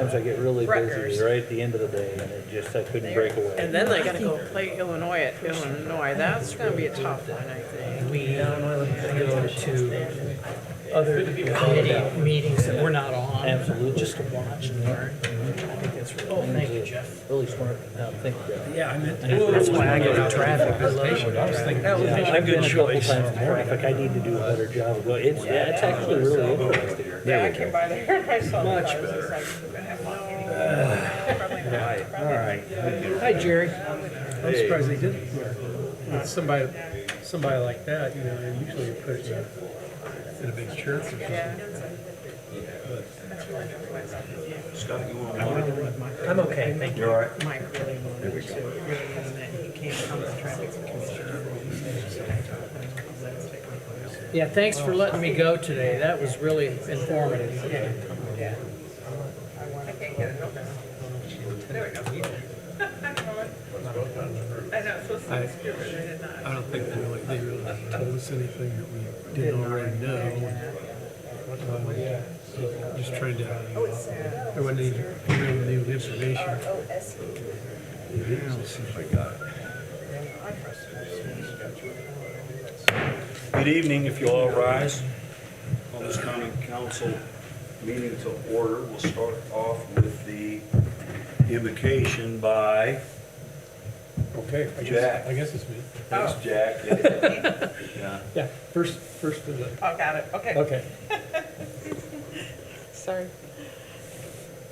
sometimes I get really Rutgers. busy right at the end of the day, and it just, I couldn't break away. And then they gotta go play Illinois at Illinois. That's gonna be a tough one, I think. We go to other committee meetings that we're not on. Absolutely. Just to watch and learn. I think that's really, oh, thank you, Jeff. Really smart, I think. Yeah, I meant. That's why I get in traffic. I love traffic. Yeah, I've been a couple times in traffic, I need to do a better job of going, it's actually really interesting. Yeah, I came by there and I saw the Much cars. better. It's like, probably not. All right. Hi, Jerry. I'm surprised they didn't. With somebody like that, you know, and usually you put it in a big church or something. Scott, you want to? I'm okay, thank you. You all right? Mike really wanted to, and that he can't come to the traffic commissioner. Yeah, thanks for letting me go today. That was really informative. Yeah. I can't get it open. There we go. I know, it's supposed to be secure, but they did not. I don't think they really told us anything that we didn't already know. Just trying to, there wasn't any real new information. Yeah, let's see if I got it. Good evening, if you'll all rise. Columbus County Council meeting to order. We'll start off with the invocation by Okay, Jack. I guess it's me. Thanks, Jack. Yeah. Yeah, first to the, Oh, got it, okay. okay. Sorry.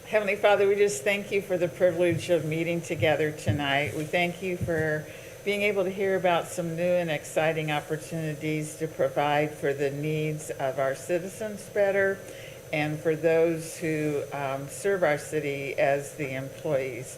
Heavenly Father, we just thank you for the privilege of meeting together tonight. We thank you for being able to hear about some new and exciting opportunities to provide for the needs of our citizens better and for those who serve our city as the employees,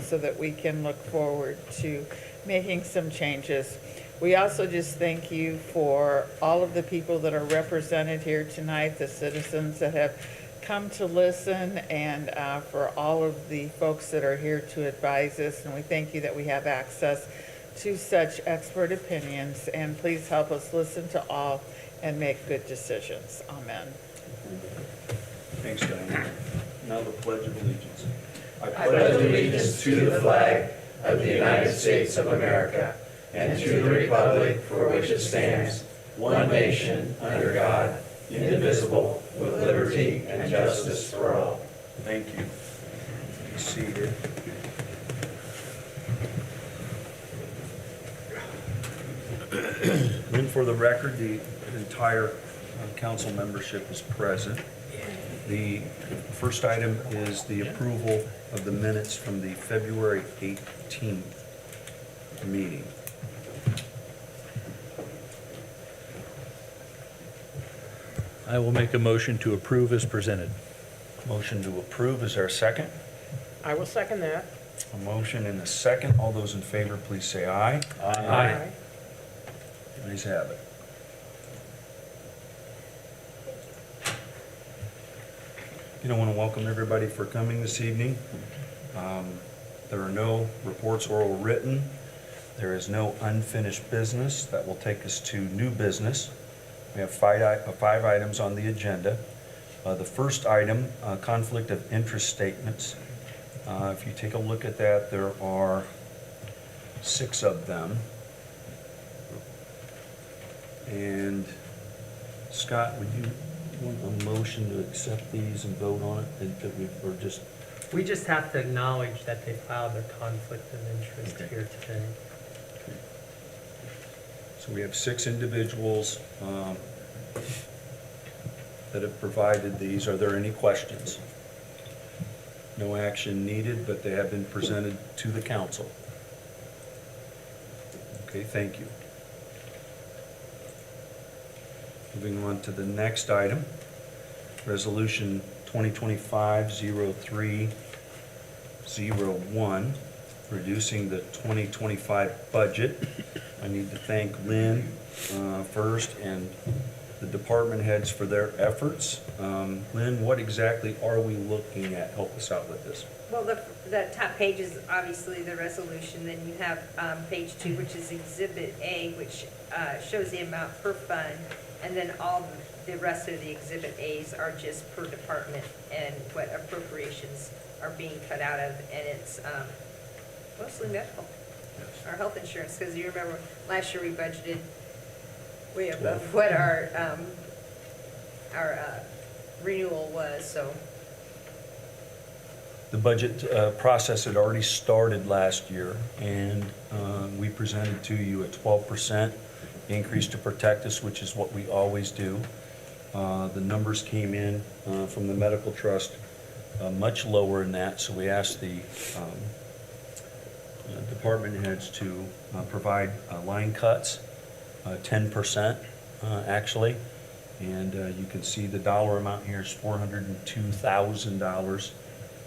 so that we can look forward to making some changes. We also just thank you for all of the people that are represented here tonight, the citizens that have come to listen, and for all of the folks that are here to advise us. And we thank you that we have access to such expert opinions. And please help us listen to all and make good decisions. Amen. Thanks, Diane. Now the Pledge of Allegiance. I pledge allegiance to the flag of the United States of America and to the republic for which it stands, one nation, under God, indivisible, with liberty and justice for all. Thank you. Be seated. And for the record, the entire council membership is present. The first item is the approval of the minutes from the February 18th meeting. I will make a motion to approve as presented. Motion to approve, is there a second? I will second that. A motion and a second. All those in favor, please say aye. Aye. Ayes have it. I want to welcome everybody for coming this evening. There are no reports oral written. There is no unfinished business. That will take us to new business. We have five items on the agenda. The first item, conflict of interest statements. If you take a look at that, there are 6 of them. And Scott, would you want a motion to accept these and vote on it, and that or just? We just have to acknowledge that they filed their conflict of interest Okay. here today. So we have 6 individuals that have provided these. Are there any questions? No action needed, but they have been presented to the council. Okay, thank you. Moving on to the next item, Resolution 2025-0301, reducing the 2025 budget. I need to thank Lynn first and the department heads for their efforts. Lynn, what exactly are we looking at? Help us out with this. Well, the top page is obviously the resolution. Then you have page 2, which is Exhibit A, which shows the amount per fund, and then all the rest of the Exhibit As are just per department and what appropriations are being cut out of, and it's mostly medical, our health insurance, because you remember last year we budgeted way above what our renewal was, so. The budget process had already started last year, and we presented to you a 12% increase to protect us, which is what we always do. The numbers came in from the medical trust much lower than that, so we asked the department heads to provide line cuts, 10% actually. And you can see the dollar amount here is $402,000,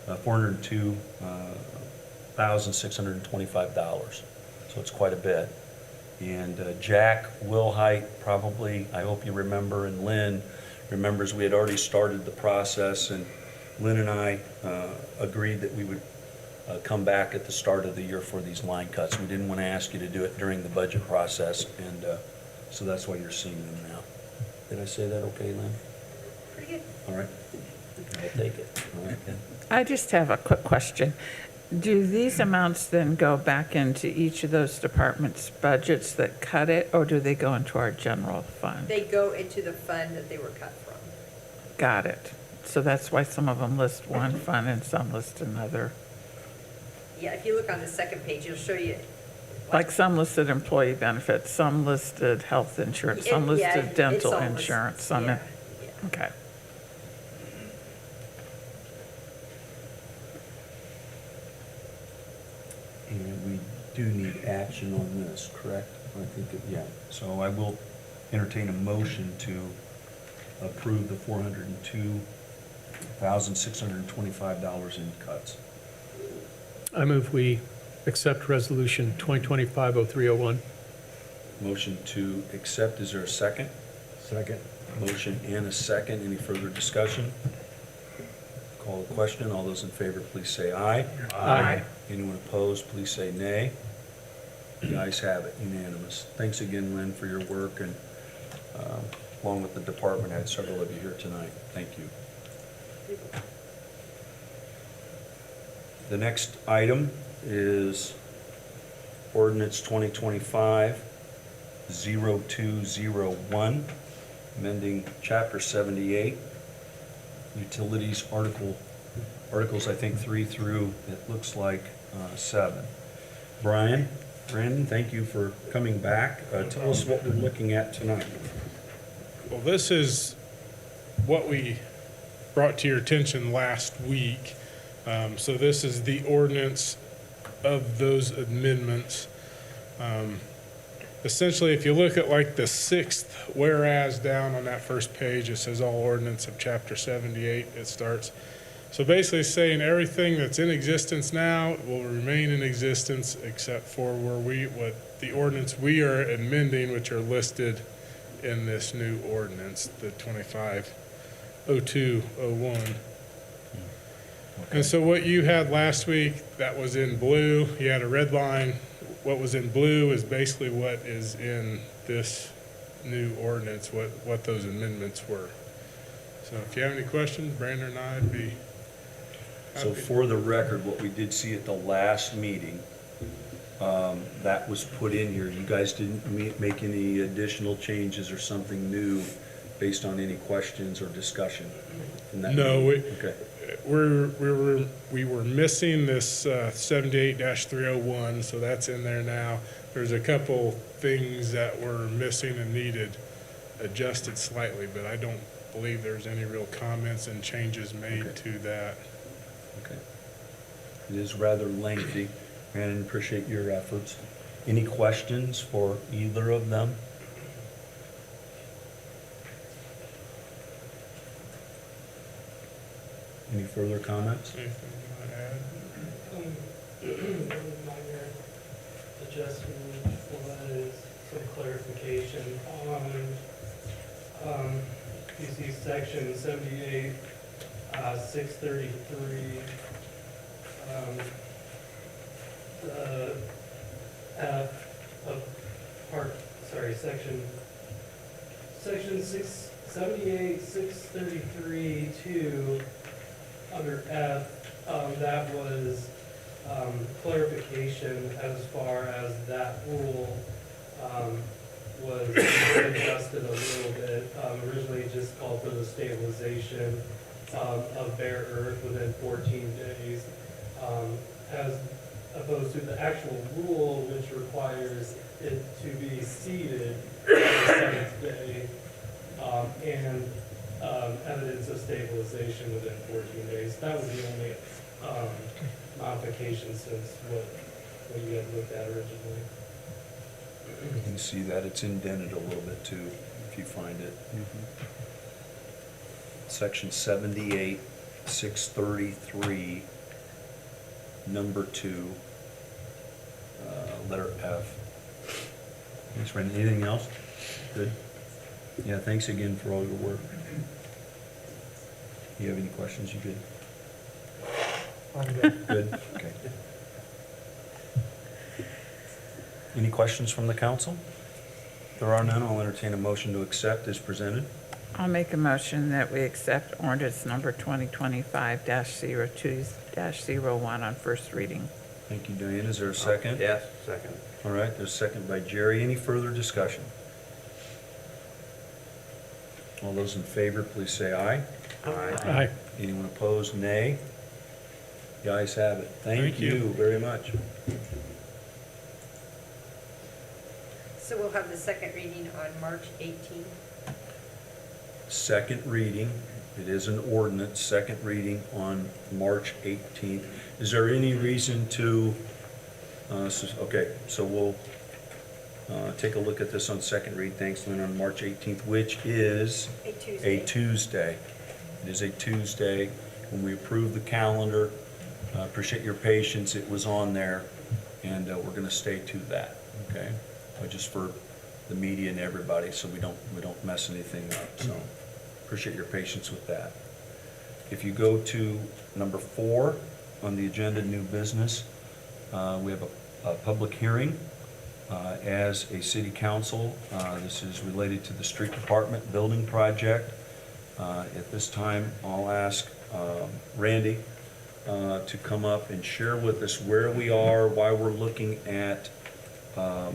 $402,625. So it's quite a bit. And Jack Wilhite, probably, I hope you remember, and Lynn remembers, we had already started the process, and Lynn and I agreed that we would come back at the start of the year for these line cuts. We didn't want to ask you to do it during the budget process, and so that's why you're seeing them now. Did I say that okay, Lynn? Pretty good. All right. I'll take it. All right, then. I just have a quick question. Do these amounts then go back into each of those departments' budgets that cut it, or do they go into our general fund? They go into the fund that they were cut from. Got it. So that's why some of them list one fund and some list another. Yeah, if you look on the second page, it'll show you. Like some listed employee benefits, some listed health insurance, some Yeah, listed it's dental all listed, insurance, some, yeah, okay. And we do need action on this, correct? I think, yeah. So I will entertain a motion to approve the $402,625 in cuts. I move we accept Resolution 2025-0301. Motion to accept, is there a second? Second. Motion and a second. Any further discussion? Call the question. All those in favor, please say aye. Aye. Anyone opposed, please say nay. The ayes have it, unanimous. Thanks again, Lynn, for your work, and along with the department, I had several of you here tonight. Thank you. The next item is ordinance 2025-0201, amending Chapter 78, Utilities Articles, I think, 3 through, it looks like, 7. Brandon, thank you for coming back. Tell us what we're looking at tonight. Well, this is what we brought to your attention last week. So this is the ordinance of those amendments. Essentially, if you look at like the 6th whereas down on that first page, it says all ordinance of Chapter 78, it starts. So basically saying everything that's in existence now will remain in existence except for what the ordinance we are amending, which are listed in this new ordinance, the 25-0201. And so what you had last week, that was in blue, you had a red line. What was in blue is basically what is in this new ordinance, what those amendments were. So if you have any questions, Brandon and I would be So happy. for the record, what we did see at the last meeting, that was put in here. You guys didn't make any additional changes or something new based on any questions or discussion in that No, meeting? Okay. we were missing this 78-301, so that's in there now. There's a couple things that were missing and needed adjusted slightly, but I don't believe there's any real comments and changes made Okay. to that. Okay. It is rather lengthy, and I appreciate your efforts. Any questions for either of them? Any further comments? Anything you want to add? Minor adjustment for that is some clarification on, you see section 78, 633, the F of section 6, 78,633.2 under F, that was clarification as far as that rule was adjusted a little bit. Originally it just called for the stabilization of bare earth within 14 days, as opposed to the actual rule, which requires it to be seeded on the 7th day, and evidence of stabilization within 14 days. That was the only modification since what you had looked at originally. You can see that it's indented a little bit too, if you find it. Section 78, 633, number 2, letter F. Thanks, Randy. Anything else? Good? Yeah, thanks again for all your work. You have any questions? You good? I'm good. Good? Okay. Any questions from the council? If there are none, I'll entertain a motion to accept as presented. I'll make a motion that we accept ordinance number 2025-02-01 on first reading. Thank you, Diane. Is there a second? Yes, second. All right, there's a second by Jerry. Any further discussion? All those in favor, please say aye. Aye. Anyone opposed, nay. The ayes have it. Thank Thank you. you very much. So we'll have the second reading on March 18th. Second reading, it is an ordinance, second reading on March 18th. Is there any reason to, okay, so we'll take a look at this on second read, thanks, Lynn, on March 18th, which is A Tuesday. a Tuesday. It is a Tuesday. When we approved the calendar, appreciate your patience, it was on there, and we're going to stay to that, okay? Just for the media and everybody, so we don't mess anything up, so appreciate your patience with that. If you go to number 4 on the agenda, new business, we have a public hearing as a city council. This is related to the street department building project. At this time, I'll ask Randy to come up and share with us where we are, why we're looking at a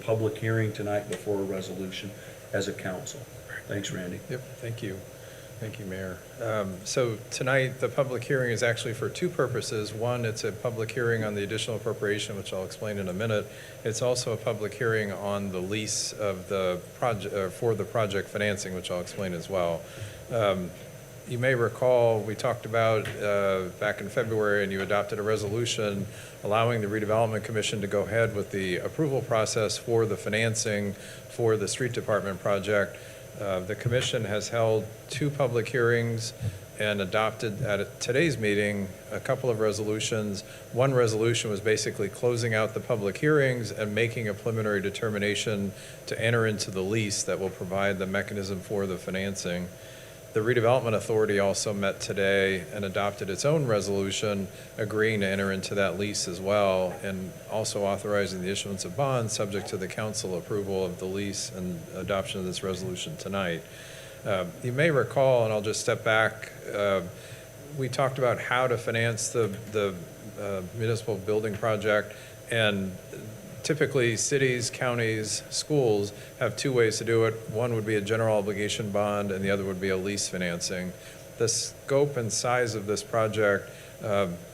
public hearing tonight before a resolution as a council. Thanks, Randy. Yep, thank you. Thank you, Mayor. So tonight, the public hearing is actually for 2 purposes. One, it's a public hearing on the additional appropriation, which I'll explain in a minute. It's also a public hearing on the lease of the project, for the project financing, which I'll explain as well. You may recall, we talked about back in February, and you adopted a resolution allowing the Redevelopment Commission to go ahead with the approval process for the financing for the street department project. The commission has held 2 public hearings and adopted at today's meeting a couple of resolutions. One resolution was basically closing out the public hearings and making a preliminary determination to enter into the lease that will provide the mechanism for the financing. The Redevelopment Authority also met today and adopted its own resolution agreeing to enter into that lease as well, and also authorizing the issuance of bonds subject to the council approval of the lease and adoption of this resolution tonight. You may recall, and I'll just step back, we talked about how to finance the municipal building project, and typically, cities, counties, schools have 2 ways to do it. One would be a general obligation bond, and the other would be a lease financing. The scope and size of this project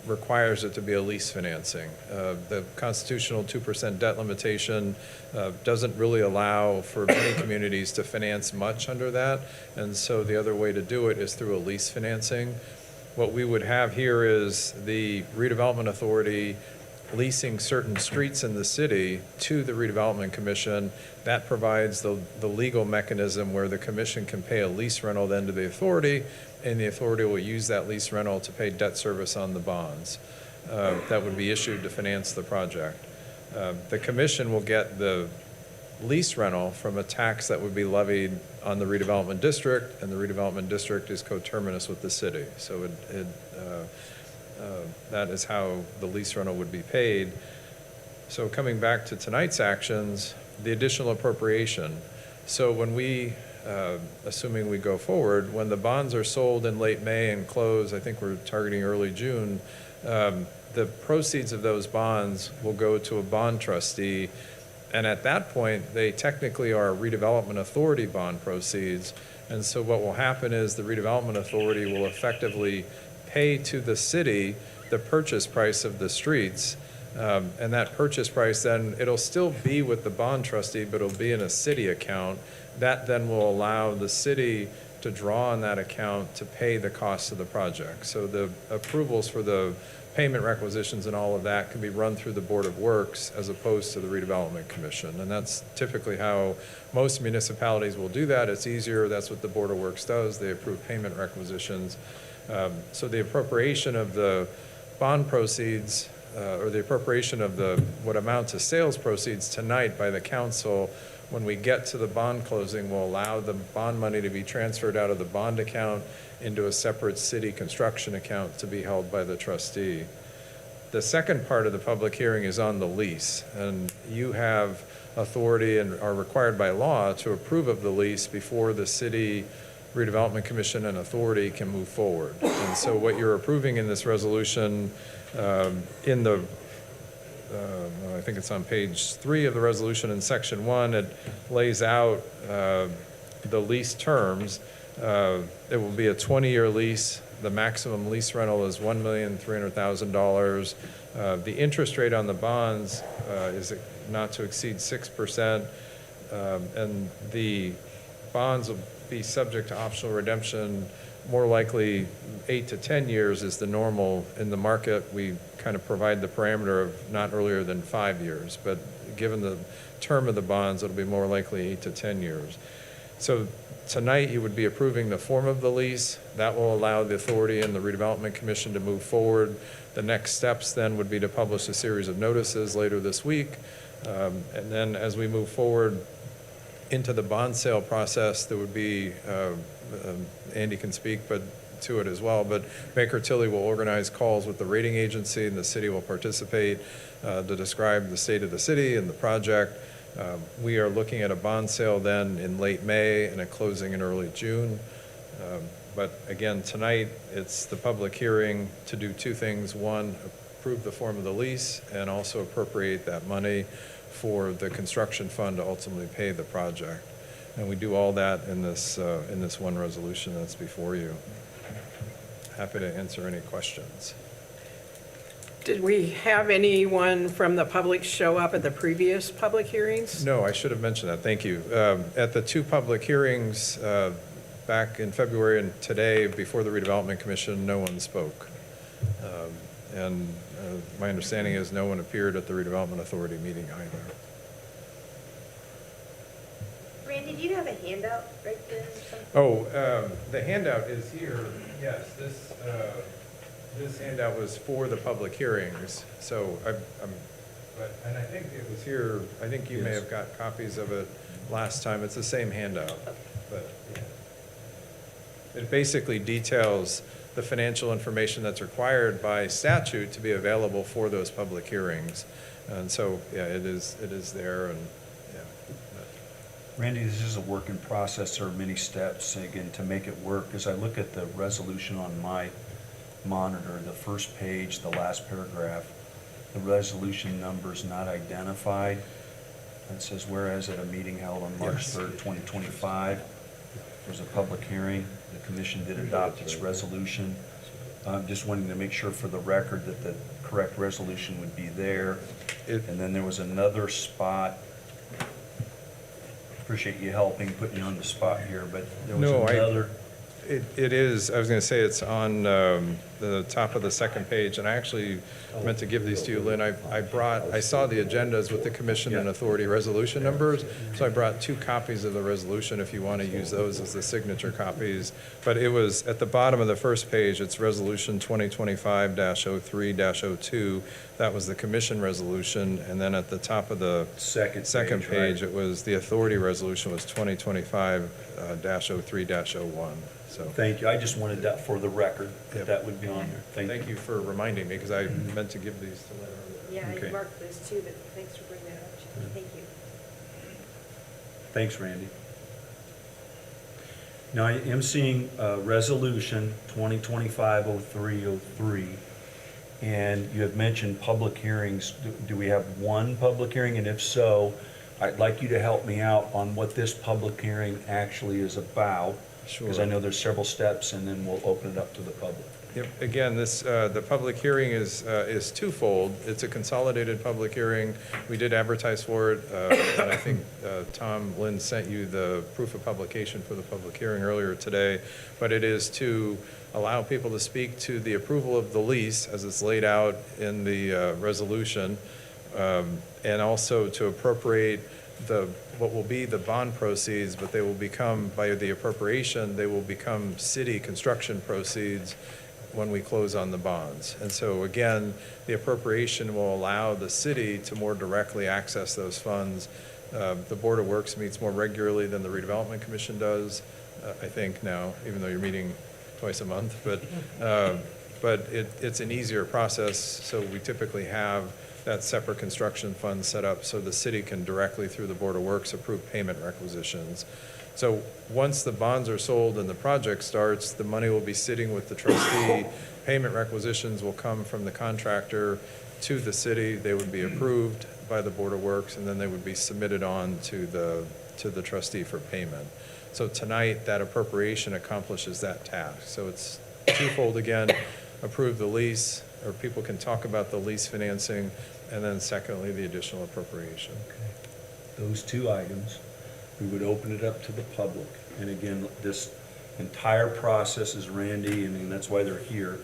requires it to be a lease financing. The constitutional 2% debt limitation doesn't really allow for many communities to finance much under that, and so the other way to do it is through a lease financing. What we would have here is the Redevelopment Authority leasing certain streets in the city to the Redevelopment Commission. That provides the legal mechanism where the commission can pay a lease rental then to the authority, and the authority will use that lease rental to pay debt service on the bonds that would be issued to finance the project. The commission will get the lease rental from a tax that would be levied on the redevelopment district, and the redevelopment district is coterminous with the city. So that is how the lease rental would be paid. So coming back to tonight's actions, the additional appropriation. So when we assuming we go forward, when the bonds are sold in late May and close, I think we're targeting early June, the proceeds of those bonds will go to a bond trustee. And at that point, they technically are redevelopment authority bond proceeds. And so what will happen is the redevelopment authority will effectively pay to the city the purchase price of the streets. And that purchase price, then it'll still be with the bond trustee, but it'll be in a city account. That then will allow the city to draw on that account to pay the cost of the project. So the approvals for the payment requisitions and all of that can be run through the Board of Works as opposed to the Redevelopment Commission. And that's typically how most municipalities will do that. It's easier. That's what the Board of Works does. They approve payment requisitions. So the appropriation of the bond proceeds or the appropriation of the what amount to sales proceeds tonight by the council, when we get to the bond closing, will allow the bond money to be transferred out of the bond account into a separate city construction account to be held by the trustee. The second part of the public hearing is on the lease, and you have authority and are required by law to approve of the lease before the city redevelopment commission and authority can move forward. And so what you're approving in this resolution, in the I think it's on page 3 of the resolution in section 1, it lays out the lease terms. It will be a 20-year lease. The maximum lease rental is $1,300,000. The interest rate on the bonds is not to exceed 6%, and the bonds will be subject to optional redemption. More likely 8 to 10 years is the normal in the market. We kind of provide the parameter of not earlier than 5 years, but given the term of the bonds, it'll be more likely 8 to 10 years. So tonight you would be approving the form of the lease. That will allow the authority and the redevelopment commission to move forward. The next steps then would be to publish a series of notices later this week. And then as we move forward into the bond sale process, there would be, Andy can speak to it as well, but Baker Tilly will organize calls with the rating agency, and the city will participate to describe the state of the city and the project. We are looking at a bond sale then in late May and a closing in early June. But again, tonight, it's the public hearing to do two things. One, approve the form of the lease, and also appropriate that money for the construction fund to ultimately pay the project. And we do all that in this one resolution that's before you. Happy to answer any questions. Did we have anyone from the public show up at the previous public hearings? No, I should have mentioned that. Thank you. At the two public hearings back in February and today before the Redevelopment Commission, no one spoke. And my understanding is no one appeared at the Redevelopment Authority meeting either. Randy, do you have a handout right there or something? Oh, the handout is here. Yes, this handout was for the public hearings. So and I think it was here. I think you may have got copies of it last time. It's the same handout, but yeah. It basically details the financial information that's required by statute to be available for those public hearings. And so, yeah, it is there, and yeah. Randy, this is a work in process. There are many steps, again, to make it work. As I look at the resolution on my monitor, the first page, the last paragraph, the resolution number's not identified. It says, whereas at a meeting held on March 3rd, 2025, there was a public hearing. The commission did adopt its resolution. I'm just wanting to make sure for the record that the correct resolution would be there. And then there was another spot. Appreciate you helping, putting you on the spot here, but there was another. It is, I was going to say it's on the top of the second page, and I actually meant to give these to you, Lynn. I saw the agendas with the commission and authority resolution numbers, so I brought 2 copies of the resolution if you want to use those as the signature copies. But it was at the bottom of the first page, it's resolution 2025-03-02. That was the commission resolution, and then at the top of the second page, it was the authority resolution was 2025-03-01. So Thank you. I just wanted that for the record, that would be on there. Thank you for reminding me, because I meant to give these to Lynn. Yeah, Okay. you marked those too, but thanks for bringing that up. Thank you. Thanks, Randy. Now, I am seeing Resolution 2025-0303, and you have mentioned public hearings. Do we have one public hearing? And if so, I'd like you to help me out on what this public hearing actually is about. Sure. Because I know there's several steps, and then we'll open it up to the public. Yep, again, the public hearing is twofold. It's a consolidated public hearing. We did advertise for it, and I think Tom Lynn sent you the proof of publication for the public hearing earlier today. But it is to allow people to speak to the approval of the lease as it's laid out in the resolution, and also to appropriate what will be the bond proceeds, but they will become, by the appropriation, they will become city construction proceeds when we close on the bonds. And so again, the appropriation will allow the city to more directly access those funds. The Board of Works meets more regularly than the Redevelopment Commission does, I think now, even though you're meeting twice a month, but it's an easier process. So we typically have that separate construction fund set up so the city can directly, through the Board of Works, approve payment requisitions. So once the bonds are sold and the project starts, the money will be sitting with the trustee. Payment requisitions will come from the contractor to the city. They would be approved by the Board of Works, and then they would be submitted on to the trustee for payment. So tonight, that appropriation accomplishes that task. So it's twofold again, approve the lease, or people can talk about the lease financing, and then secondly, the additional appropriation. Those two items, we would open it up to the public. And again, this entire process is Randy, I mean, that's why they're here.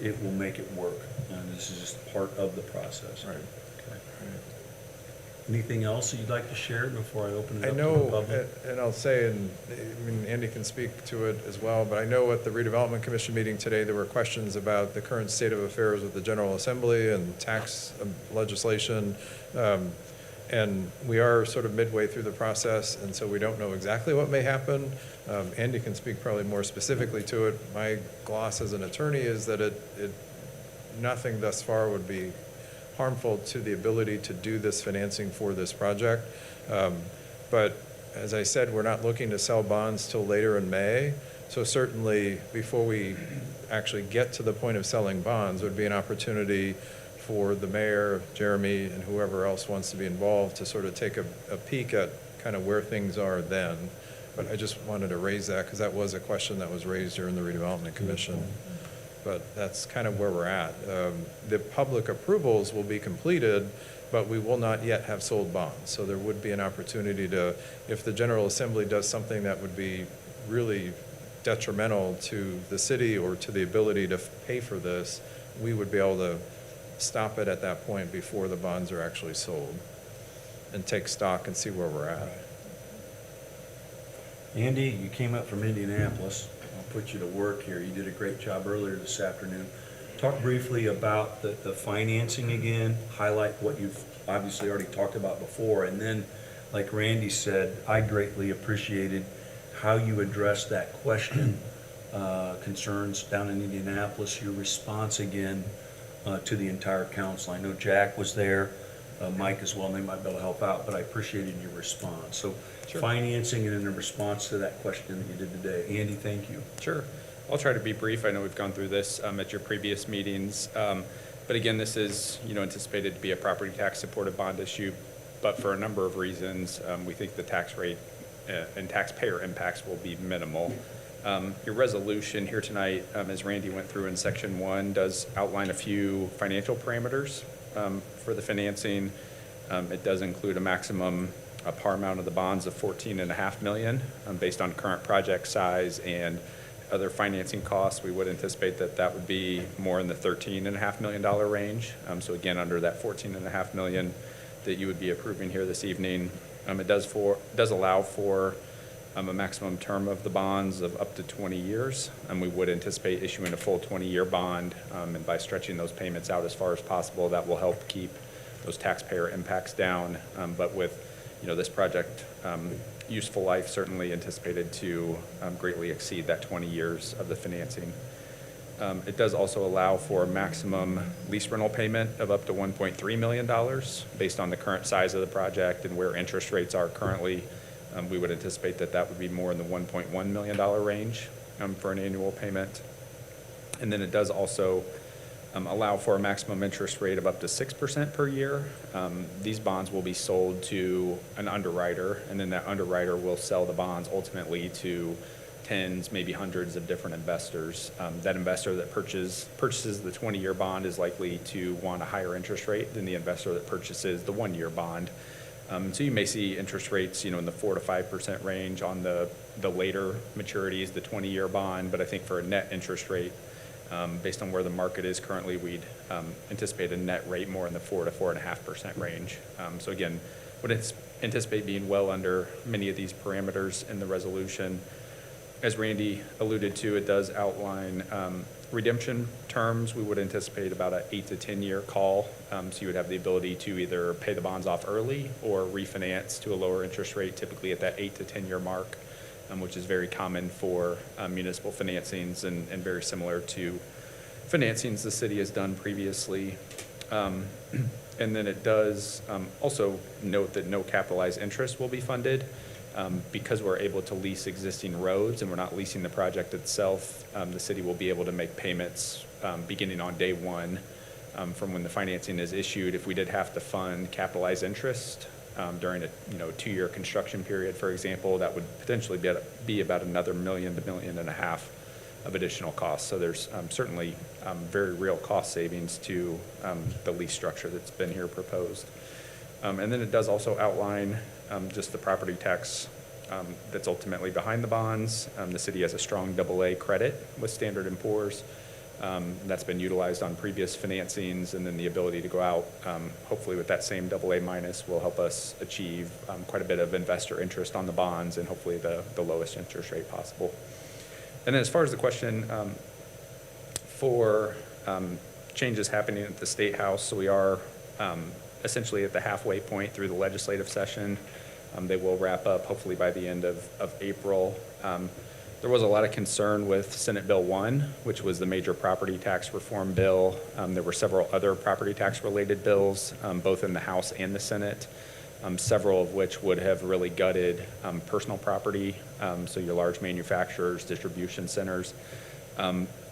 It will make it work. And this is just part of the process. Right. Okay. Anything else that you'd like to share before I open it I up to the know, public? and I'll say, and I mean, Andy can speak to it as well, but I know at the redevelopment commission meeting today, there were questions about the current state of affairs with the General Assembly and tax legislation. And we are sort of midway through the process, and so we don't know exactly what may happen. Andy can speak probably more specifically to it. My gloss as an attorney is that nothing thus far would be harmful to the ability to do this financing for this project. But as I said, we're not looking to sell bonds till later in May. So certainly before we actually get to the point of selling bonds would be an opportunity for the mayor, Jeremy, and whoever else wants to be involved to sort of take a peek at kind of where things are then. But I just wanted to raise that because that was a question that was raised during the redevelopment commission. But that's kind of where we're at. The public approvals will be completed, but we will not yet have sold bonds. So there would be an opportunity to, if the General Assembly does something that would be really detrimental to the city or to the ability to pay for this, we would be able to stop it at that point before the bonds are actually sold and take stock and see where we're at. Andy, you came up from Indianapolis. I'll put you to work here. You did a great job earlier this afternoon. Talk briefly about the financing again, highlight what you've obviously already talked about before, and then, like Randy said, I greatly appreciated how you addressed that question, concerns down in Indianapolis, your response again to the entire council. I know Jack was there, Mike as well, and they might be able to help out, but I appreciated your response. So Sure. financing and in response to that question that you did today. Andy, thank you. Sure. I'll try to be brief. I know we've gone through this at your previous meetings. But again, this is, anticipated to be a property tax supported bond issue. But for a number of reasons, we think the tax rate and taxpayer impacts will be minimal. Your resolution here tonight, as Randy went through in section 1, does outline a few financial parameters for the financing. It does include a maximum par amount of the bonds of $14.5 million based on current project size and other financing costs. We would anticipate that would be more in the $13.5 million range. So again, under that $14.5 million that you would be approving here this evening. It does allow for a maximum term of the bonds of up to 20 years. And we would anticipate issuing a full 20-year bond. And by stretching those payments out as far as possible, that will help keep those taxpayer impacts down. But with this project, useful life certainly anticipated to greatly exceed that 20 years of the financing. It does also allow for a maximum lease rental payment of up to $1.3 million based on the current size of the project and where interest rates are currently We would anticipate that that would be more in the $1.1 million range for an annual payment. And then it does also allow for a maximum interest rate of up to 6% per year. These bonds will be sold to an underwriter, and then that underwriter will sell the bonds ultimately to tens, maybe hundreds of different investors. That investor that purchases the 20-year bond is likely to want a higher interest rate than the investor that purchases the 1-year bond. So you may see interest rates, in the 4 to 5% range on the later maturities, the 20-year bond, but I think for a net interest rate, based on where the market is currently, we'd anticipate a net rate more in the 4 to 4.5% range. So again, would anticipate being well under many of these parameters in the resolution. As Randy alluded to, it does outline redemption terms. We would anticipate about an 8 to 10-year call. So you would have the ability to either pay the bonds off early or refinance to a lower interest rate, typically at that 8 to 10-year mark, which is very common for municipal financings and very similar to financings the city has done previously. And then it does also note that no capitalized interest will be funded. Because we're able to lease existing roads and we're not leasing the project itself, the city will be able to make payments beginning on day one from when the financing is issued. If we did have to fund capitalized interest during a 2-year construction period, for example, that would potentially be about another $1 million to $1.5 million of additional costs. So there's certainly very real cost savings to the lease structure that's been here proposed. And then it does also outline just the property tax that's ultimately behind the bonds. The city has a strong AA credit with Standard & Poor's. That's been utilized on previous financings, and then the ability to go out, hopefully with that same AA minus, will help us achieve quite a bit of investor interest on the bonds and hopefully the lowest interest rate possible. And then as far as the question for changes happening at the State House, so we are essentially at the halfway point through the legislative session. They will wrap up hopefully by the end of April. There was a lot of concern with Senate Bill 1, which was the major property tax reform bill. There were several other property tax related bills, both in the House and the Senate, several of which would have really gutted personal property, so your large manufacturers, distribution centers.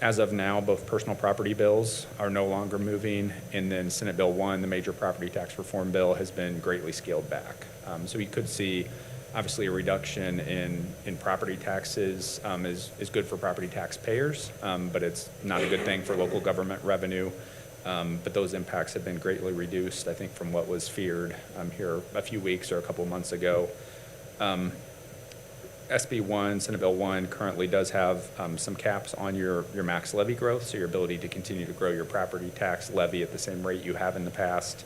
As of now, both personal property bills are no longer moving, and then Senate Bill 1, the major property tax reform bill, has been greatly scaled back. So we could see, obviously, a reduction in property taxes is good for property taxpayers, but it's not a good thing for local government revenue. But those impacts have been greatly reduced, I think, from what was feared here a few weeks or a couple months ago. SB 1, Senate Bill 1, currently does have some caps on your max levy growth, so your ability to continue to grow your property tax levy at the same rate you have in the past.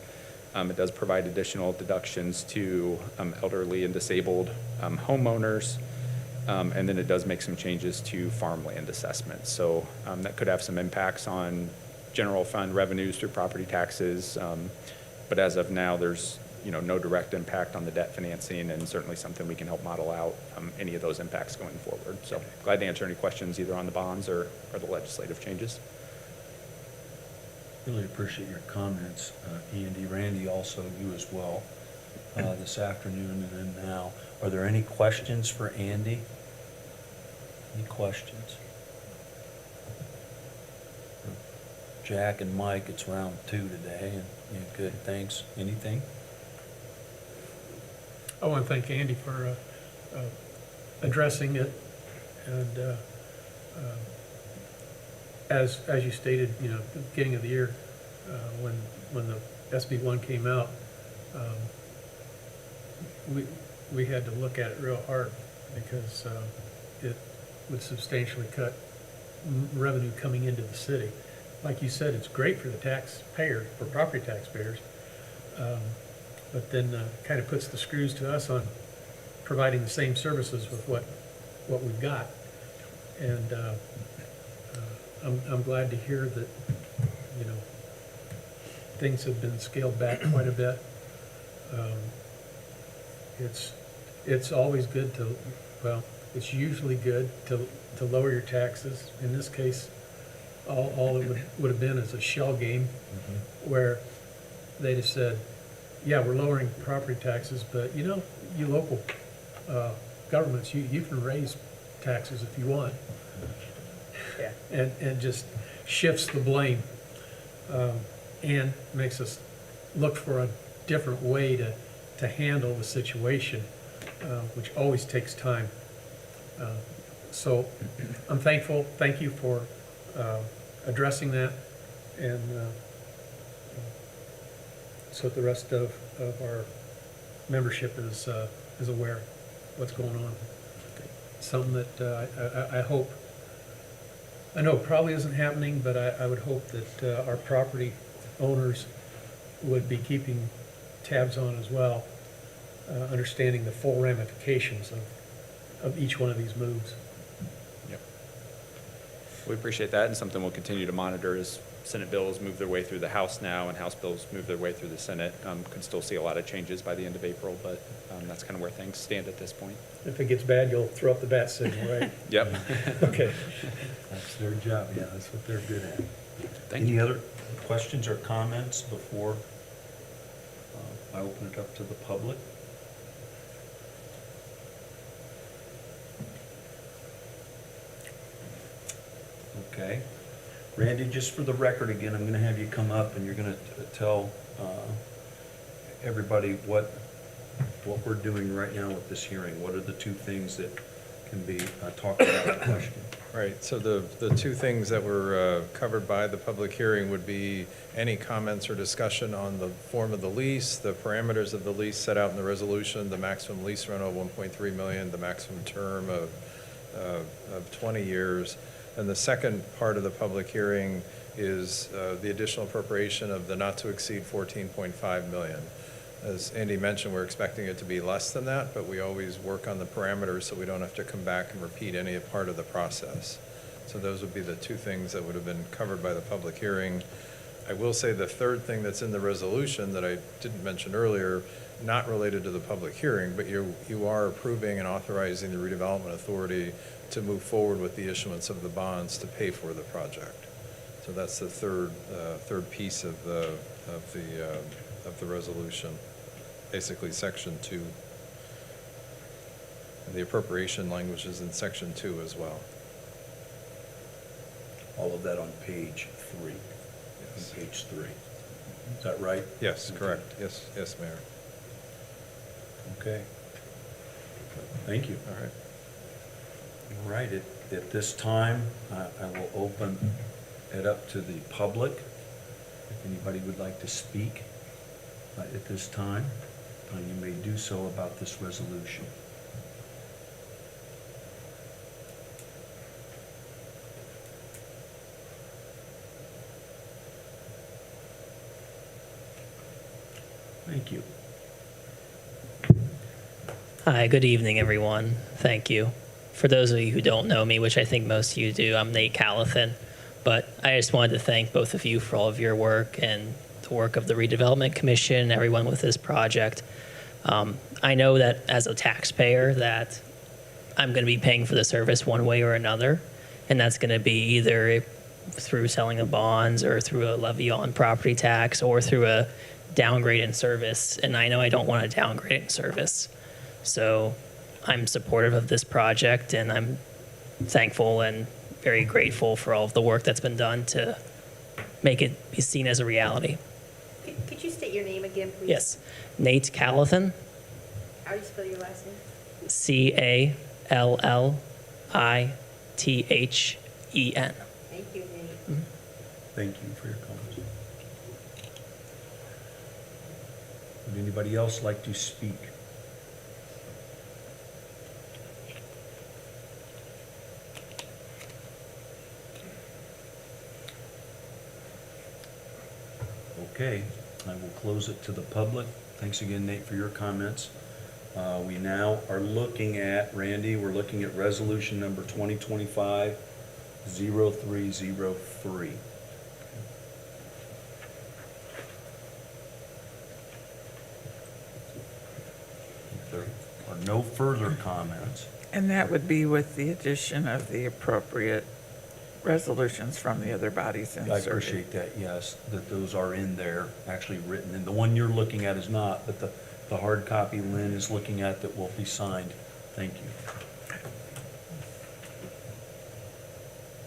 It does provide additional deductions to elderly and disabled homeowners, and then it does make some changes to farmland assessments. So that could have some impacts on general fund revenues through property taxes, but as of now, there's no direct impact on the debt financing, and certainly something we can help model out any of those impacts going forward. So glad to answer any questions either on the bonds or the legislative changes. Really appreciate your comments, Andy. Randy, also you as well, this afternoon and then now. Are there any questions for Andy? Any questions? Jack and Mike, it's round 2 today, and good, thanks. Anything? I want to thank Andy for addressing it, and as you stated, at the beginning of the year, when the SB 1 came out, we had to look at it real hard because it would substantially cut revenue coming into the city. Like you said, it's great for the taxpayer, for property taxpayers, but then kind of puts the screws to us on providing the same services with what we've got. And I'm glad to hear that, things have been scaled back quite a bit. It's always good it's usually good to lower your taxes. In this case, all it would have been is a shell game where they'd have said, yeah, we're lowering property taxes, but you local governments, you can raise taxes if you want. Yeah. And just shifts the blame, and makes us look for a different way to handle the situation, which always takes time. So I'm thankful, thank you for addressing that, and so the rest of our membership is aware of what's going on. Something that I hope, I know it probably isn't happening, but I would hope that our property owners would be keeping tabs on as well, understanding the full ramifications of each one of these moves. Yep. We appreciate that, and something we'll continue to monitor as Senate bills move their way through the House now and House bills move their way through the Senate. Could still see a lot of changes by the end of April, but that's kind of where things stand at this point. If it gets bad, you'll throw up the bat signal, right? Yep. Okay. That's their job, yeah, that's what they're good at. Thank Any you. other questions or comments before I open it up to the public? Okay. Randy, just for the record again, I'm going to have you come up and you're going to tell everybody what we're doing right now with this hearing. What are the two things that can be talked about in question? Right, so the two things that were covered by the public hearing would be any comments or discussion on the form of the lease, the parameters of the lease set out in the resolution, the maximum lease rental of 1.3 million, the maximum term of 20 years. And the second part of the public hearing is the additional appropriation of the not to exceed 14.5 million. As Andy mentioned, we're expecting it to be less than that, but we always work on the parameters so we don't have to come back and repeat any part of the process. So those would be the two things that would have been covered by the public hearing. I will say the third thing that's in the resolution that I didn't mention earlier, not related to the public hearing, but you are approving and authorizing the redevelopment authority to move forward with the issuance of the bonds to pay for the project. So that's the third piece of the resolution. Basically, section 2. And the appropriation language is in section 2 as well. All of that on page 3. Yes. On page 3. Is that right? Yes, correct. Yes, yes, Mayor. Okay. Thank you. All right. All right, at this time, I will open it up to the public. If anybody would like to speak at this time, you may do so about this resolution. Thank you. Hi, good evening, everyone. Thank you. For those of you who don't know me, which I think most of you do, I'm Nate Callithan. But I just wanted to thank both of you for all of your work and the work of the Redevelopment Commission and everyone with this project. I know that as a taxpayer that I'm going to be paying for the service one way or another, and that's going to be either through selling the bonds or through a levy on property tax or through a downgrade in service, and I know I don't want to downgrade in service. So I'm supportive of this project, and I'm thankful and very grateful for all of the work that's been done to make it be seen as a reality. Could you state your name again, please? Yes, Nate Callithan, How do you spell your last name? Callithen. Thank you, Nate. Thank you for your comments. Would anybody else like to speak? Okay, I will close it to the public. Thanks again, Nate, for your comments. We now are looking at, Randy, we're looking at resolution number 2025-0303. If there are no further comments, And that would be with the addition of the appropriate resolutions from the other bodies inserted. I appreciate that, yes, that those are in there, actually written, and the one you're looking at is not, but the hard copy Lynn is looking at that will be signed Thank you.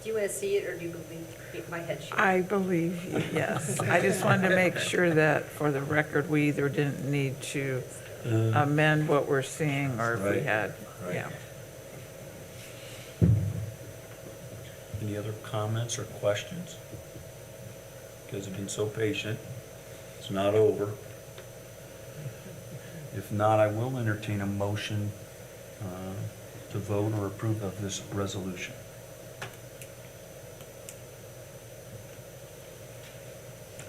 Do you want to see it, or do you believe my head shape? I believe you, yes. I just wanted to make sure that for the record, we either didn't need to amend what we're seeing or if we Right. had, Right. yeah. Any other comments or questions? You guys have been so patient. It's not over. If not, I will entertain a motion to vote or approve of this resolution.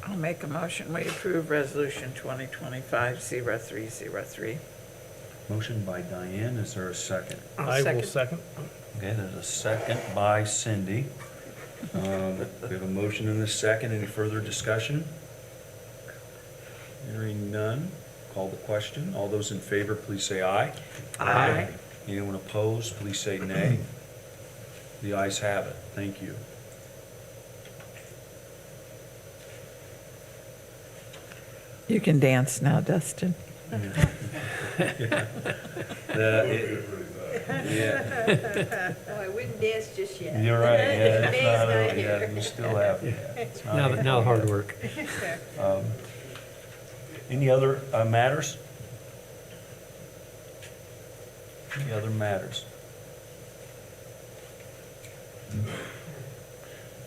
I'll make a motion, we approve Resolution 2025-0303. Motion by Diane, is there a second? I will second. Okay, there's a second by Cindy. We have a motion and a second. Any further discussion? Hearing none, call the question. All those in favor, please say aye. Aye. Anyone opposed, please say nay. The ayes have it. Thank you. You can dance now, Dustin. Yeah, Oh, I wouldn't dance just yet. you're right, yeah, it's May's not not over here. yet, you still have, it's not over. Now the hard work. Any other matters? Any other matters?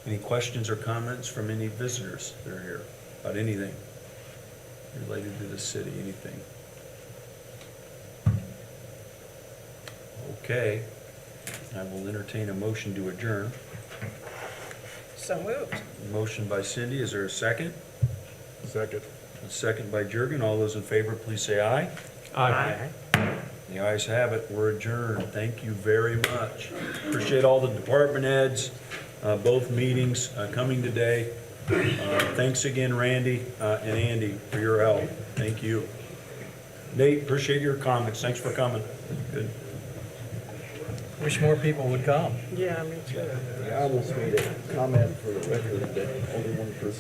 Any questions or comments from any visitors that are here about anything related to the city, anything? Okay, I will entertain a motion to adjourn. So moved. Motion by Cindy, is there a second? Second. A second by Jurgen. All those in favor, please say aye. Aye. The ayes have it, we're adjourned. Thank you very much. Appreciate all the department heads, both meetings coming today. Thanks again, Randy and Andy, for your help. Thank you. Nate, appreciate your comments. Thanks for coming. Good. Wish more people would come. Yeah, me too. I almost made a comment for the record that only one person